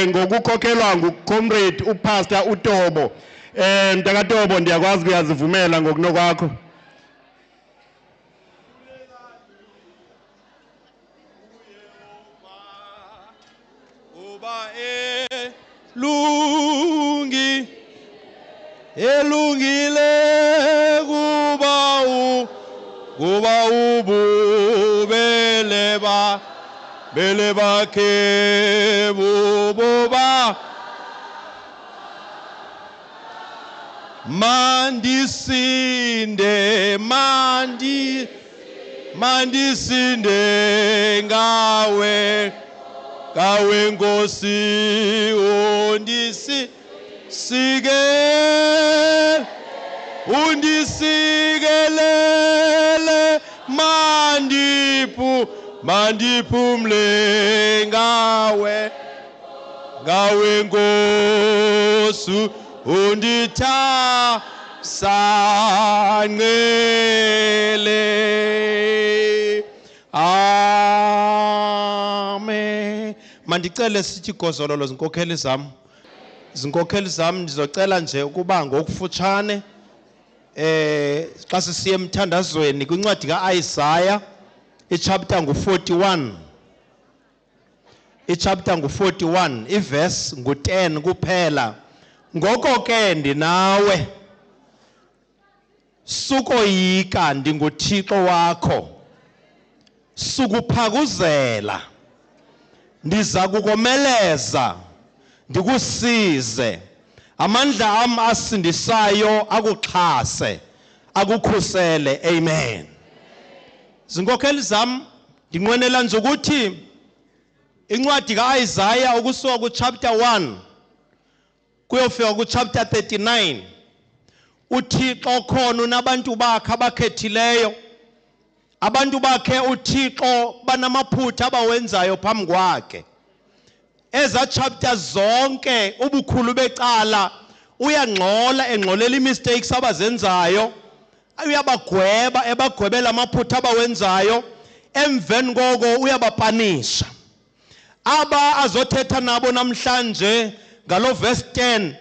ngokukhokhelwa ngucomrade upastor uTobo. Mntaka Tobo ndiyakwazi kuyazivumela ngokunokwakho. elungile kuba ububele bakhe buboba mandisinde ngawe Nkosi undisikelele mandiphumle ngawe Nkosi undithasanqele. Amen. Mandicele sithi gozololo zinkokheli zam ndizocela nje ukuba ngokufutshane xa sisiye emthandazweni kwincwadi kaIsaya ichapter ngu41 iverse ngu10 kuphela. Ngoko ke ndinawe sukoyika ndinguThixo wakho, sukuphakuzela ndiza kukomeleza ndikusize, amandla am asindisayo akuxhase akukhusele. Amen. Zinkokheli zam ndinqwenela nje ukuthi incwadi kaIsaya ukusuka kuchapter 1 kuyofika kuchapter 39 uThixo khona unabantu bakhe abakhethileyo, abantu bakhe uThixo banamaphutha abawenzayo phambi kwakhe. Eza chapters zonke ubukhulu becala uyangxola engxolela imistakes abazenzayo, uyabagweba ebagwebela amaphutha abawenzayo, emveni koko uyabapanisha. Aba azothetha nabo namhlanje ngalo verse 10